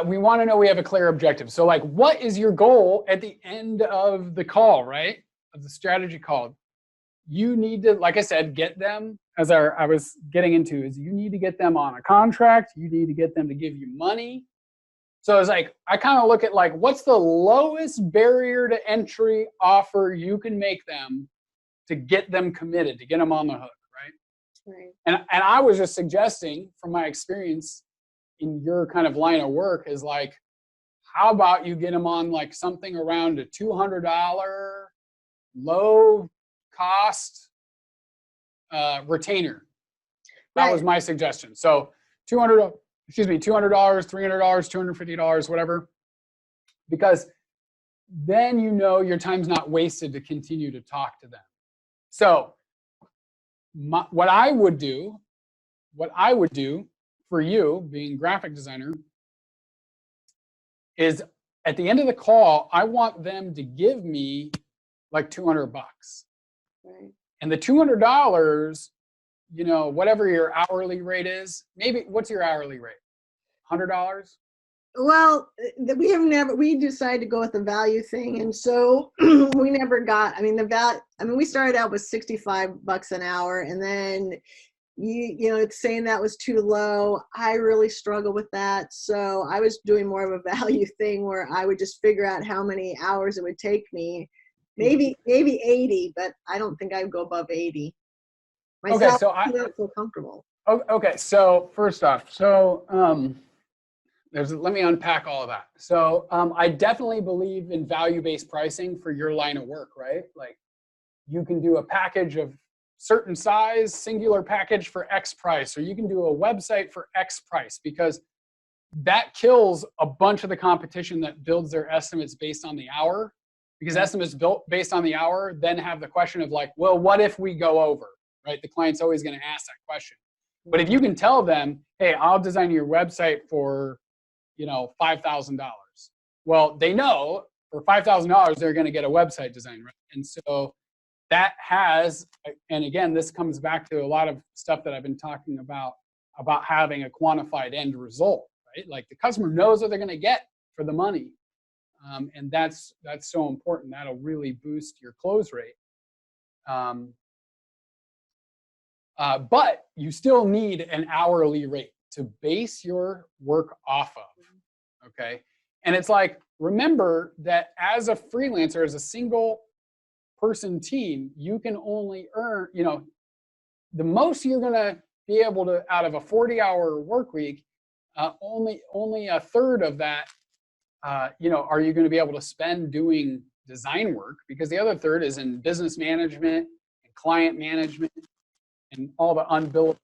we want to know we have a clear objective. So like, what is your goal at the end of the call, right? Of the strategy call. You need to, like I said, get them, as I was getting into, is you need to get them on a contract. You need to get them to give you money. So it's like, I kind of look at like, what's the lowest barrier to entry offer you can make them to get them committed, to get them on the hook, right? Right. And I was just suggesting from my experience in your kind of line of work is like, how about you get them on like something around a $200 low cost retainer. That was my suggestion. So $200, $300, $250, whatever. Because then you know your time's not wasted to continue to talk to them. So what I would do for you, being graphic designer, is at the end of the call, I want them to give me like $200. Right. And the $200, you know, whatever your hourly rate is, maybe, what's your hourly rate? $100? Well, we decided to go with the value thing. And so we never got, we started out with $65 an hour, and then you know, it's saying that was too low. I really struggle with that. So I was doing more of a value thing where I would just figure out how many hours it would take me. Maybe 80, but I don't think I'd go above 80. Myself, Okay, so I don't feel comfortable. Okay, so first off, let me unpack all of that. So I definitely believe in value-based pricing for your line of work, right? Like you can do a package of certain size, singular package for X price, or you can do a website for X price, because that kills a bunch of the competition that builds their estimates based on the hour. Because estimates built based on the hour then have the question of like, well, what if we go over, right? The client's always going to ask that question. But if you can tell them, hey, I'll design your website for, you know, $5,000. Well, they know for $5,000 they're going to get a website design, right? And so that has, and again, this comes back to a lot of stuff that I've been talking about having a quantified end result, right? Like the customer knows what they're going to get for the money. And that's so important. That'll really boost your close rate. But you still need an hourly rate to base your work off of, okay? And it's like, remember that as a freelancer, as a single person team, you can only earn, you know, the most you're gonna be able to, out of a 40-hour work week, only a third of that, you know, are you going to be able to spend doing design work, because the other third is in business management and client management and all the unbillable.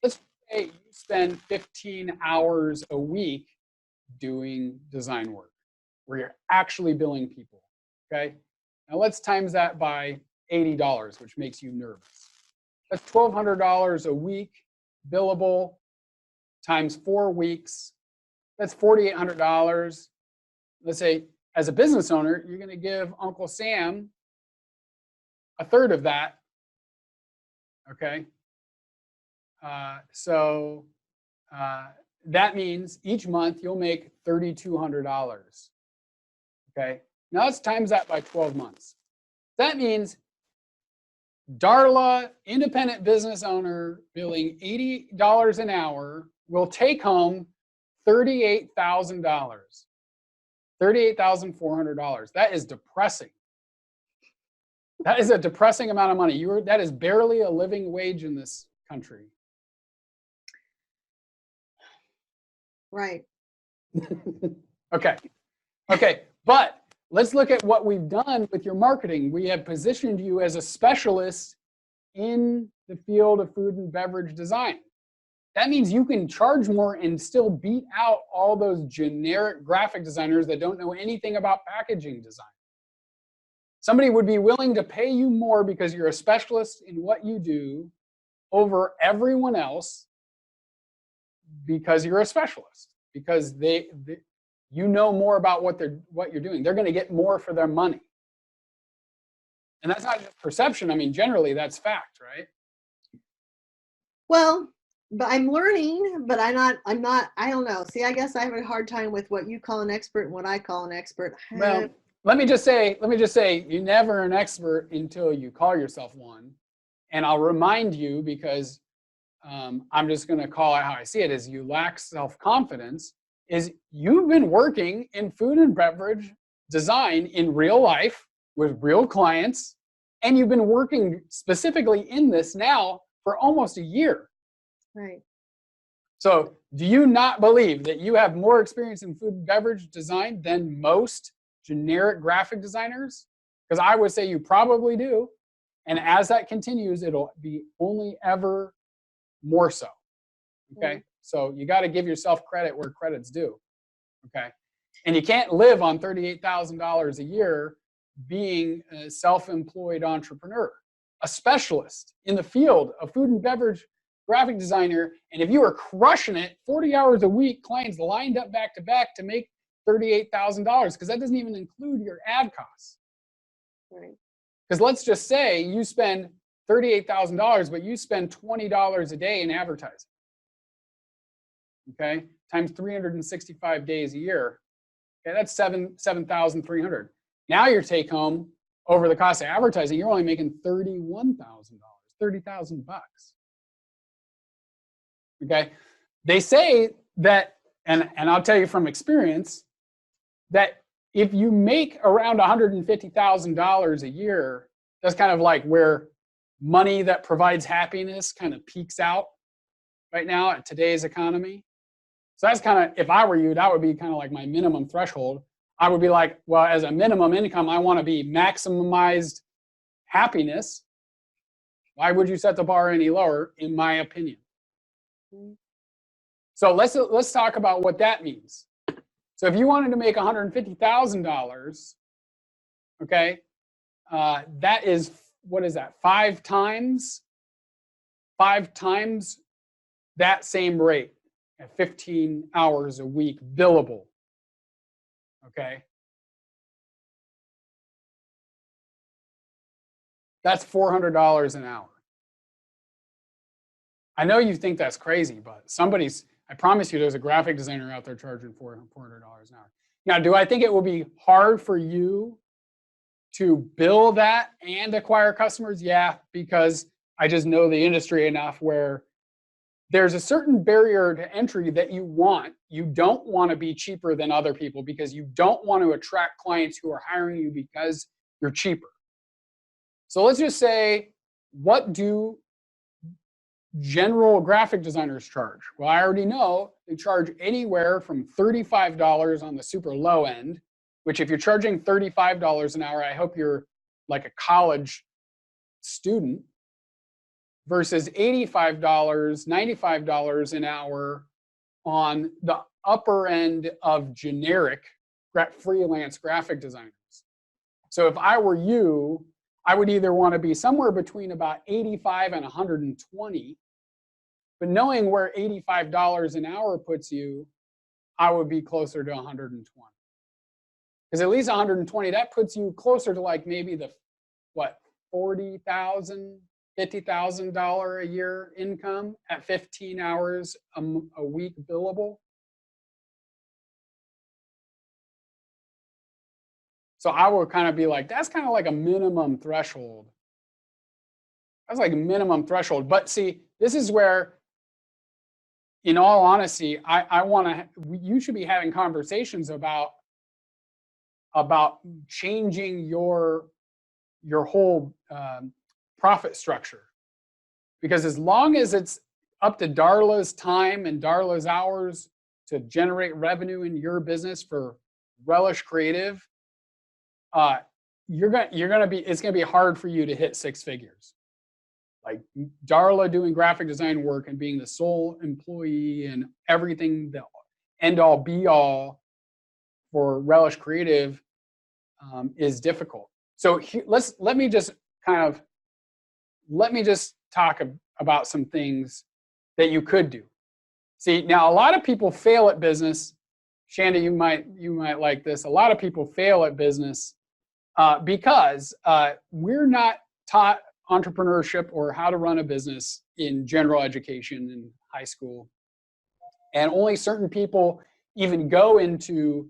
Let's say you spend 15 hours a week doing design work where you're actually billing people, okay? Now let's times that by $80, which makes you nervous. That's $1,200 a week billable times 4 weeks. That's $4,800. Let's say, as a business owner, you're going to give Uncle Sam a third of that. Okay. So that means each month you'll make $3,200. Okay. Now let's times that by 12 months. That means Darla, independent business owner, billing $80 an hour, will take home $38,000, $38,400. That is depressing. That is a depressing amount of money. That is barely a living wage in this country. Right. Okay. But let's look at what we've done with your marketing. We have positioned you as a specialist in the field of food and beverage design. That means you can charge more and still beat out all those generic graphic designers that don't know anything about packaging design. Somebody would be willing to pay you more because you're a specialist in what you do over everyone else, because you're a specialist, because you know more about what you're doing. They're going to get more for their money. And that's not just perception. I mean, generally that's fact, right? Well, but I'm learning, but I'm not, I don't know. See, I guess I have a hard time with what you call an expert and what I call an expert. Well, let me just say, you're never an expert until you call yourself one. And I'll remind you, because I'm just going to call it how I see it, is you lack self-confidence, is you've been working in food and beverage design in real life with real clients, and you've been working specifically in this now for almost a year. Right. So do you not believe that you have more experience in food and beverage design than most generic graphic designers? Because I would say you probably do. And as that continues, it'll be only ever more so. Okay. Mm. So you got to give yourself credit where credit's due. Okay. And you can't live on $38,000 a year being a self-employed entrepreneur, a specialist in the field of food and beverage graphic designer. And if you are crushing it 40 hours a week, clients lined up back to back to make $38,000, because that doesn't even include your ad costs. Right. Because let's just say you spend $38,000, but you spend $20 a day in advertising. Okay, times 365 days a year. Okay, that's $7,300. Now your take home over the cost of advertising, you're only making $31,000, $30,000 bucks. Okay, they say that, and I'll tell you from experience, that if you make around $150,000 a year, that's kind of like where money that provides happiness kind of peaks out right now at today's economy. So that's kind of, if I were you, that would be kind of like my minimum threshold. I would be like, well, as a minimum income, I want to be maximized happiness. Why would you set the bar any lower, in my opinion? So let's talk about what that means. So if you wanted to make $150,000, okay, that is, what is that? 5 times that same rate at 15 hours a week billable. Okay. That's $400 an hour. I know you think that's crazy, but I promise you there's a graphic designer out there charging $400 an hour. Now, do I think it will be hard for you to bill that and acquire customers? Yeah, because I just know the industry enough where there's a certain barrier to entry that you want. You don't want to be cheaper than other people, because you don't want to attract clients who are hiring you because you're cheaper. So let's just say, what do general graphic designers charge? Well, I already know they charge anywhere from $35 on the super low end, which if you're charging $35 an hour, I hope you're like a college student, versus $85, $95 an hour on the upper end of generic freelance graphic designers. So if I were you, I would either want to be somewhere between about 85 and 120, but knowing where $85 an hour puts you, I would be closer to 120. Because at least 120, that puts you closer to like maybe the, what, $40,000, $50,000 a year income at 15 hours a week billable. So I would kind of be like, that's kind of like a minimum threshold. That's like a minimum threshold. But see, this is where, in all honesty, you should be having conversations about changing your whole profit structure. Because as long as it's up to Darla's time and Darla's hours to generate revenue in your business for Relish Creative, it's gonna be hard for you to hit 6 figures. Like Darla doing graphic design work and being the sole employee and everything, the end all be all for Relish Creative is difficult. So let me just talk about some things that you could do. See, now a lot of people fail at business. Shanda, you might like this. A lot of people fail at business because we're not taught entrepreneurship or how to run a business in general education and high school. And only certain people even go into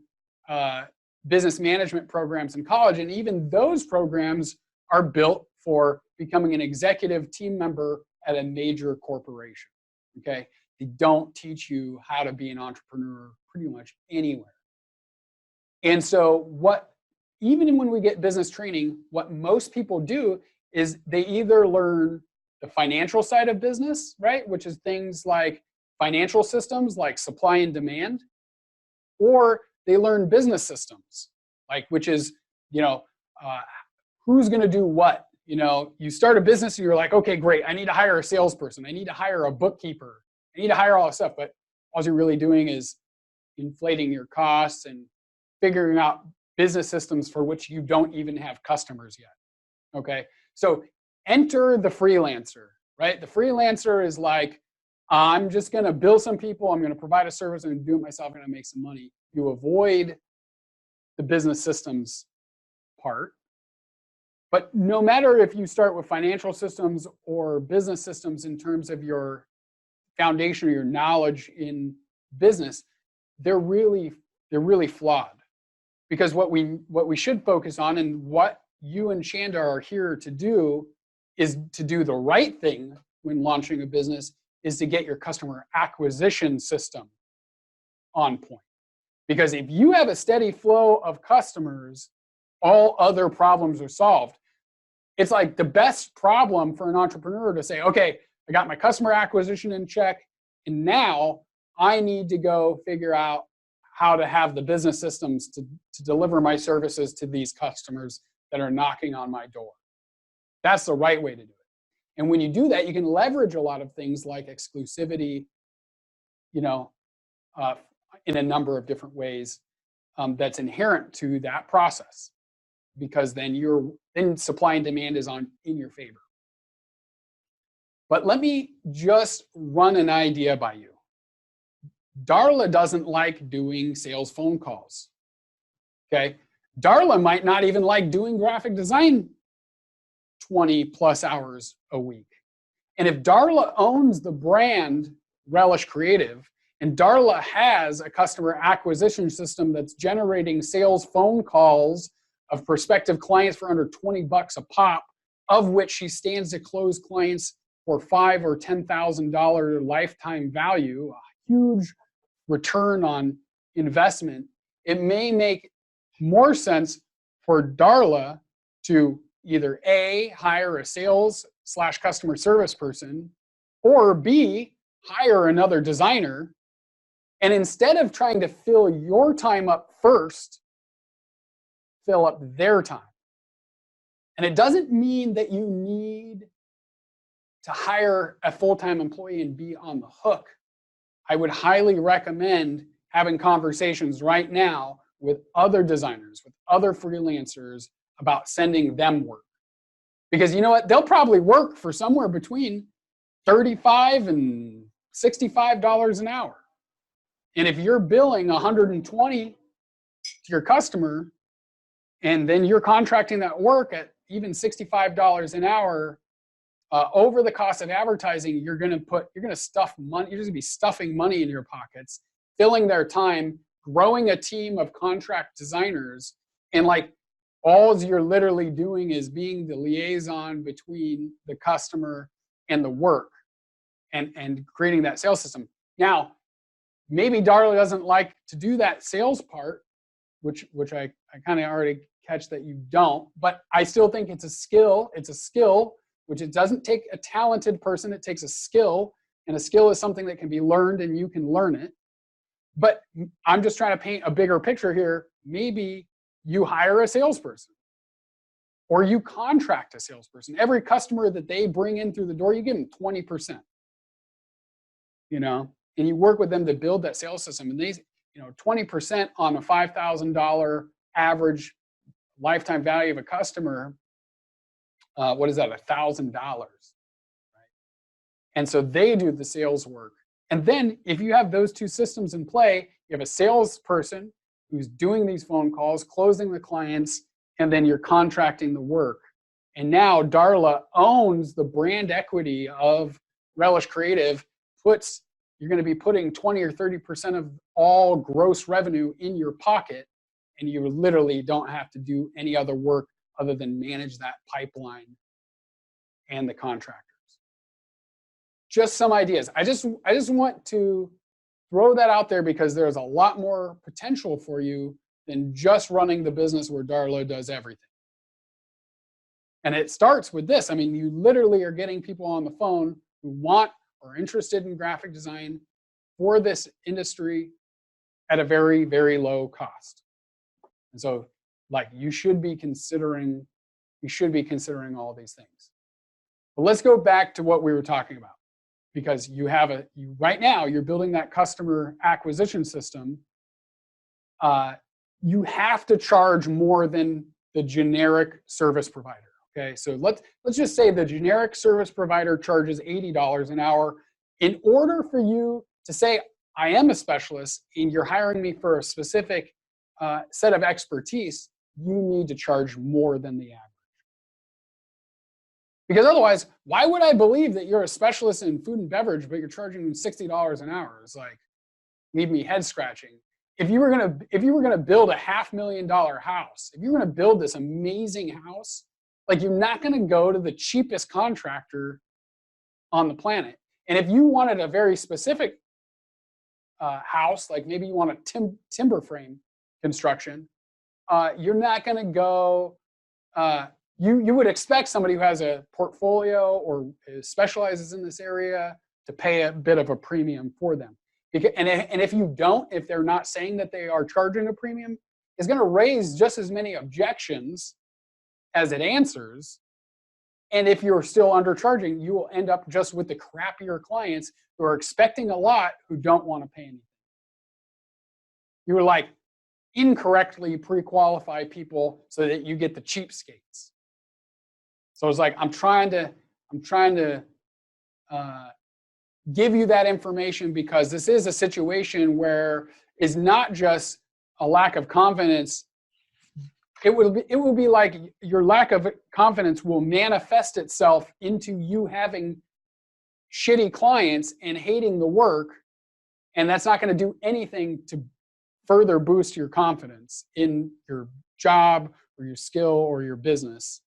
business management programs in college. And even those programs are built for becoming an executive team member at a major corporation. Okay? They don't teach you how to be an entrepreneur pretty much anywhere. And so even when we get business training, what most people do is they either learn the financial side of business, right? Which is things like financial systems like supply and demand, or they learn business systems, like which is, who's going to do what? You start a business and you're like, okay, great. I need to hire a salesperson. I need to hire a bookkeeper. I need to hire all this stuff. But all you're really doing is inflating your costs and figuring out business systems for which you don't even have customers yet. Okay. So enter the freelancer, right? The freelancer is like, I'm just going to bill some people. I'm going to provide a service. I'm going to do it myself. I'm going to make some money. You avoid the business systems part. But no matter if you start with financial systems or business systems in terms of your foundation or your knowledge in business, they're really flawed. Because what we should focus on, and what you and Shanda are here to do, is to do the right thing when launching a business, is to get your customer acquisition system on point. Because if you have a steady flow of customers, all other problems are solved. It's like the best problem for an entrepreneur to say, okay, I got my customer acquisition in check, and now I need to go figure out how to have the business systems to deliver my services to these customers that are knocking on my door. That's the right way to do it. And when you do that, you can leverage a lot of things like exclusivity, in a number of different ways that's inherent to that process, because then supply and demand is in your favor. But let me just run an idea by you. Darla doesn't like doing sales phone calls. Okay? Darla might not even like doing graphic design 20 plus hours a week. And if Darla owns the brand Relish Creative, and Darla has a customer acquisition system that's generating sales phone calls of prospective clients for under $20 a pop, of which she stands to close clients for $5,000 or $10,000 lifetime value, a huge return on investment, it may make more sense for Darla to either A, hire a sales/customer service person, or B, hire another designer. And instead of trying to fill your time up first, fill up their time. And it doesn't mean that you need to hire a full-time employee and be on the hook. I would highly recommend having conversations right now with other designers, with other freelancers about sending them work. Because you know what? They'll probably work for somewhere between $35 and $65 an hour. And if you're billing $120 to your customer, and then you're contracting that work at even $65 an hour, over the cost of advertising, you're going to stuff money. You're just going to be stuffing money in your pockets, filling their time, growing a team of contract designers, and all you're literally doing is being the liaison between the customer and the work, and creating that sales system. Now, maybe Darla doesn't like to do that sales part, which I kind of already catch that you don't, but I still think it's a skill. It's a skill, which it doesn't take a talented person. It takes a skill, and a skill is something that can be learned, and you can learn it. But I'm just trying to paint a bigger picture here. Maybe you hire a salesperson, or you contract a salesperson. Every customer that they bring in through the door, you give them 20%, and you work with them to build that sales system. And they, 20% on a $5,000 average lifetime value of a customer, what is that, $1,000, right? And so they do the sales work. And then if you have those two systems in play, you have a salesperson who's doing these phone calls, closing the clients, and then you're contracting the work. And now Darla owns the brand equity of Relish Creative, puts you're going to be putting 20 or 30% of all gross revenue in your pocket, and you literally don't have to do any other work other than manage that pipeline and the contractors. Just some ideas. I just want to throw that out there because there's a lot more potential for you than just running the business where Darla does everything. And it starts with this. I mean, you literally are getting people on the phone who want or are interested in graphic design for this industry at a very, very low cost. And so, like, you should be considering all these things. But let's go back to what we were talking about, because right now you're building that customer acquisition system. You have to charge more than the generic service provider. Okay, so let's just say the generic service provider charges $80 an hour. In order for you to say, I am a specialist and you're hiring me for a specific set of expertise, you need to charge more than the average. Because otherwise, why would I believe that you're a specialist in food and beverage, but you're charging $60 an hour? It's like, leave me head scratching. If you were gonna build a $500,000 house, if you're gonna build this amazing house, like, you're not gonna go to the cheapest contractor on the planet. And if you wanted a very specific house, like maybe you want a timber frame construction, you're not gonna go. You would expect somebody who has a portfolio or specializes in this area to pay a bit of a premium for them. And if they're not saying that they are charging a premium, it's going to raise just as many objections as it answers. And if you're still undercharging, you will end up just with the crappier clients who are expecting a lot who don't want to pay anything. You were like incorrectly pre-qualify people so that you get the cheapskates. So it's like, I'm trying to give you that information because this is a situation where it's not just a lack of confidence. It will be like your lack of confidence will manifest itself into you having shitty clients and hating the work, and that's not going to do anything to further boost your confidence in your job or your skill or your business.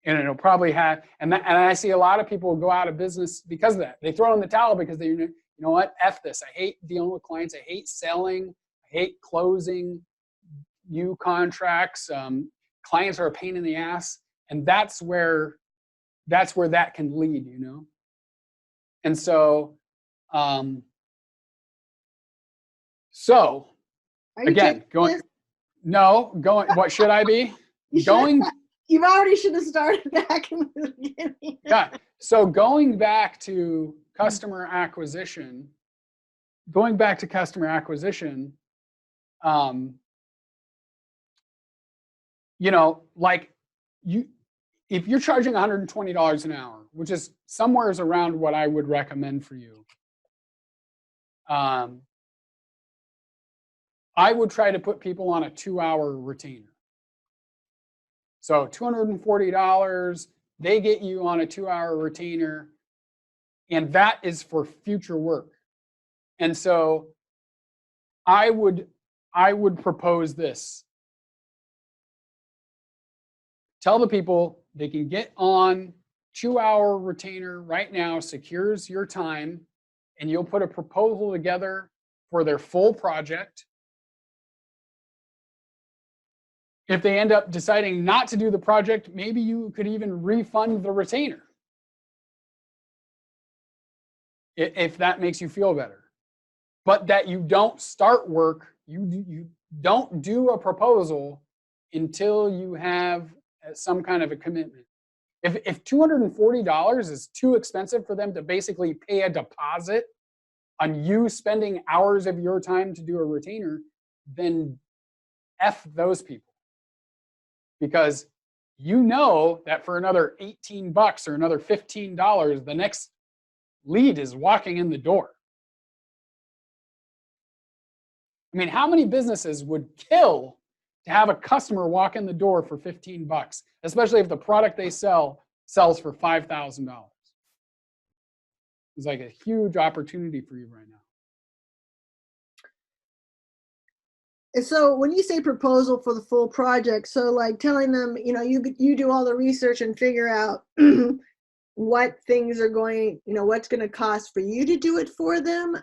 And it'll probably have, and I see a lot of people go out of business because of that. They throw in the towel because they, you know what, F this. I hate dealing with clients. I hate selling. I hate closing new contracts. Clients are a pain in the ass. And that's where that can lead, you know? And so, again, what should I be? You already should have started back in the beginning. Yeah. So going back to customer acquisition, you know, like if you're charging $120 an hour, which is somewhere around what I would recommend for you, I would try to put people on a 2-hour retainer. So $240, they get you on a 2-hour retainer, and that is for future work. And so I would propose this. Tell the people they can get on 2-hour retainer right now, secures your time, and you'll put a proposal together for their full project. If they end up deciding not to do the project, maybe you could even refund the retainer, if that makes you feel better. But that you don't start work, you don't do a proposal until you have some kind of a commitment. If $240 is too expensive for them to basically pay a deposit on you spending hours of your time to do a retainer, then F those people. Because you know that for another $18 or another $15, the next lead is walking in the door. I mean, how many businesses would kill to have a customer walk in the door for $15, especially if the product they sells for $5,000? It's like a huge opportunity for you right now. So when you say proposal for the full project, so like telling them, you do all the research and figure out what things are going, what's going to cost for you to do it for them,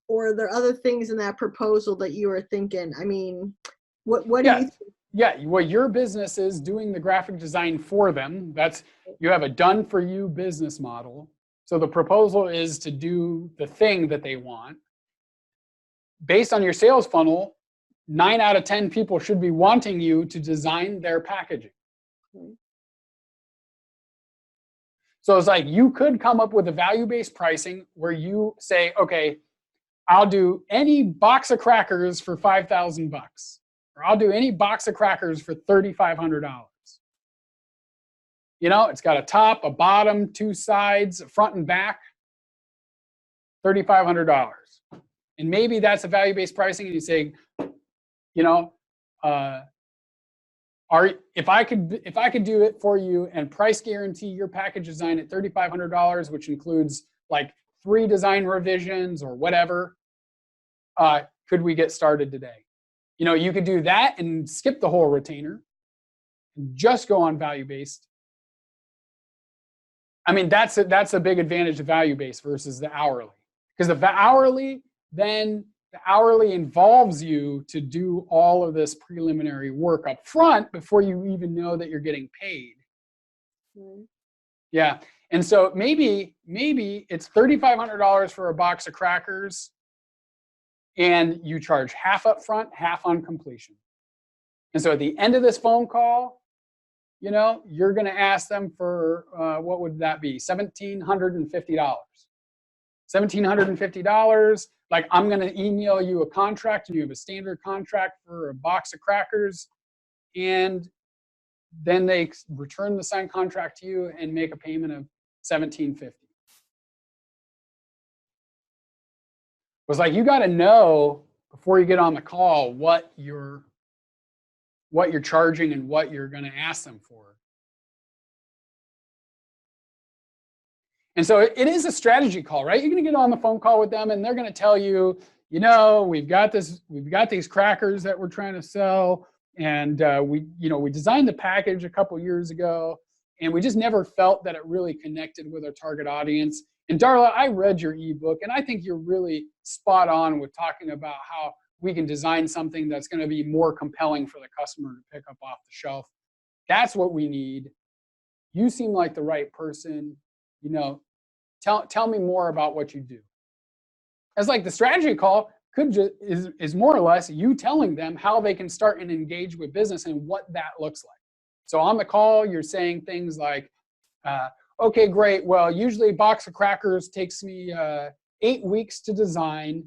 or are there other things in that proposal that you are thinking? I mean, what do Yeah. you think? Yeah, well, your business is doing the graphic design for them. You have a done for you business model. So the proposal is to do the thing that they want. Based on your sales funnel, 9 out of 10 people should be wanting you to design their packaging. So it's like you could come up with a value-based pricing where you say, okay, I'll do any box of crackers for $5,000, or I'll do any box of crackers for $3,500. It's got a top, a bottom, 2 sides, front and back, $3,500. And maybe that's a value-based pricing, and you say, if I could do it for you and price guarantee your package design at $3,500, which includes like 3 design revisions or whatever, could we get started today? You could do that and skip the whole retainer and just go on value-based. I mean, that's a big advantage of value-based versus the hourly. Because the hourly involves you to do all of this preliminary work up front before you even know that you're getting paid. Mm-hmm. Yeah. And so maybe it's $3,500 for a box of crackers, and you charge half up front, half on completion. And so at the end of this phone call, you're going to ask them for, what would that be? $1,750. $1,750. Like, I'm going to email you a contract, and you have a standard contract for a box of crackers. And then they return the signed contract to you and make a payment of $1,750. It was like, you got to know before you get on the call what you're charging and what you're going to ask them for. And so it is a strategy call, right? You're going to get on the phone call with them, and they're going to tell you, we've got these crackers that we're trying to sell, and we designed the package a couple years ago, and we just never felt that it really connected with our target audience. And Darla, I read your ebook, and I think you're really spot on with talking about how we can design something that's going to be more compelling for the customer to pick up off the shelf. That's what we need. You seem like the right person. Tell me more about what you do. As like the strategy call is more or less you telling them how they can start and engage with business and what that looks like. So on the call, you're saying things like, okay, great. Well, usually a box of crackers takes me 8 weeks to design.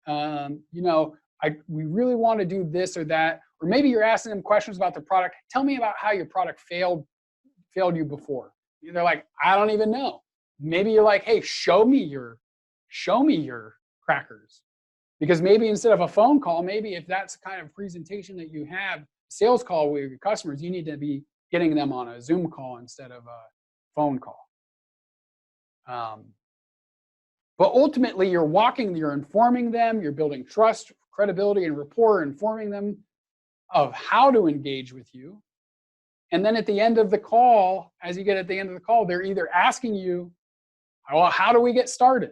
We really want to do this or that. Or maybe you're asking them questions about the product. Tell me about how your product failed you before. They're like, I don't even know. Maybe you're like, hey, show me your crackers. Because maybe instead of a phone call, maybe if that's the kind of presentation that you have, sales call with your customers, you need to be getting them on a Zoom call instead of a phone call. But ultimately, you're informing them, you're building trust, credibility, and rapport, informing them of how to engage with you. And then at the end of the call, as you get at the end of the call, they're either asking you, well, how do we get started?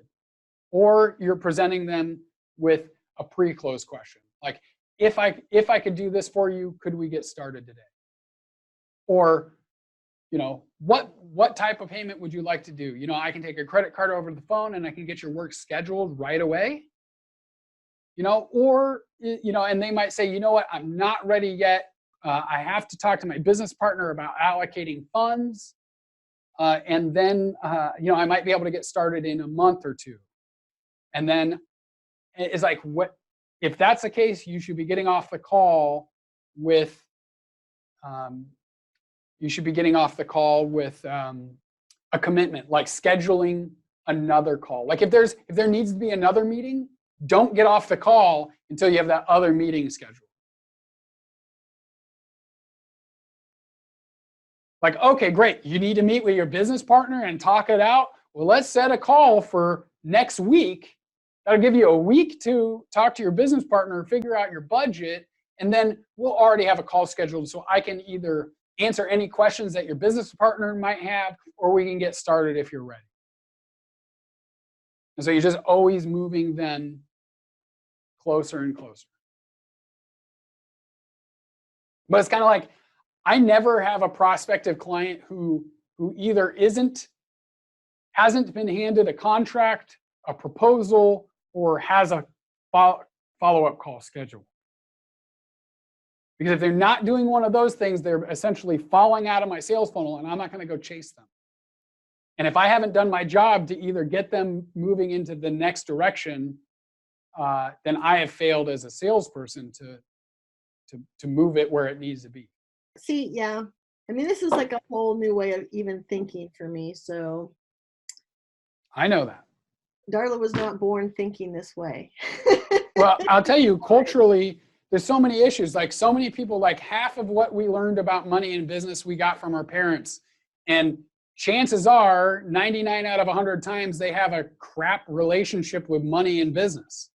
Or you're presenting them with a pre-close question. Like, if I could do this for you, could we get started today? Or, what type of payment would you like to do? I can take a credit card over the phone and I can get your work scheduled right away. Or, and they might say, you know what, I'm not ready yet. I have to talk to my business partner about allocating funds. And then, I might be able to get started in a month or two. And then it's like, if that's the case, you should be getting off the call with, a commitment, like scheduling another call. Like if there needs to be another meeting, don't get off the call until you have that other meeting scheduled. Like, okay, great. You need to meet with your business partner and talk it out. Well, let's set a call for next week That'll give you a week to talk to your business partner, figure out your budget, and then we'll already have a call scheduled so I can either answer any questions that your business partner might have, or we can get started if you're ready. And so you're just always moving then closer and closer. But it's kind of like, I never have a prospective client who either hasn't been handed a contract, a proposal, or has a follow-up call scheduled. Because if they're not doing one of those things, they're essentially falling out of my sales funnel, and I'm not going to go chase them. And if I haven't done my job to either get them moving into the next direction, then I have failed as a salesperson to move it where it needs to be. See, yeah. I mean, this is like a whole new way of even thinking for me. So I know that. Darla was not born thinking this way. Well, I'll tell you, culturally, there's so many issues. Like so many people, like half of what we learned about money and business we got from our parents. And chances are 99 out of 100 times they have a crap relationship with money and business.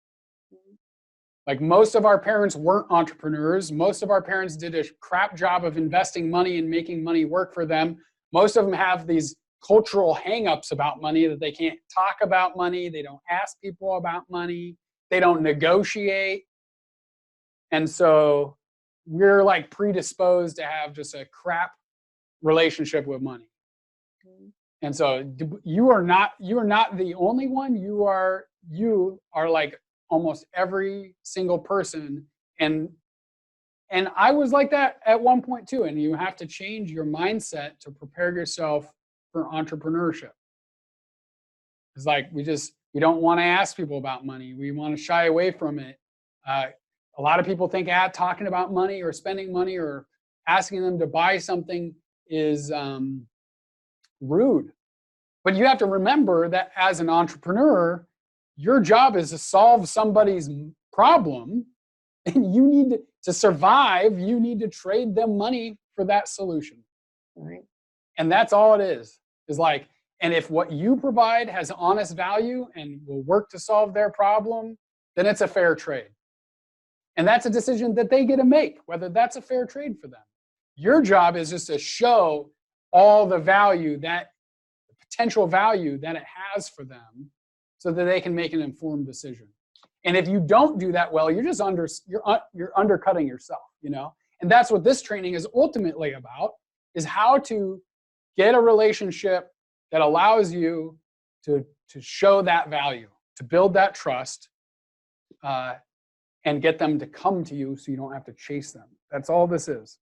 Like most of our parents weren't entrepreneurs. Most of our parents did a crap job of investing money and making money work for them. Most of them have these cultural hangups about money, that they can't talk about money. They don't ask people about money. They don't negotiate. And so we're like predisposed to have just a crap relationship with money. And so you are not the only one. You are like almost every single person. And I was like that at one point too. And you have to change your mindset to prepare yourself for entrepreneurship. It's like we don't want to ask people about money. We want to shy away from it. A lot of people think talking about money or spending money or asking them to buy something is rude. But you have to remember that as an entrepreneur, your job is to solve somebody's problem, and you need to survive. You need to trade them money for that solution. Right. And that's all it is like, and if what you provide has honest value and will work to solve their problem, then it's a fair trade. And that's a decision that they get to make, whether that's a fair trade for them. Your job is just to show all the value, the potential value that it has for them, so that they can make an informed decision. And if you don't do that well, you're just you're undercutting yourself, And that's what this training is ultimately about, is how to get a relationship that allows you to show that value, to build that trust, and get them to come to you so you don't have to chase them. That's all this is.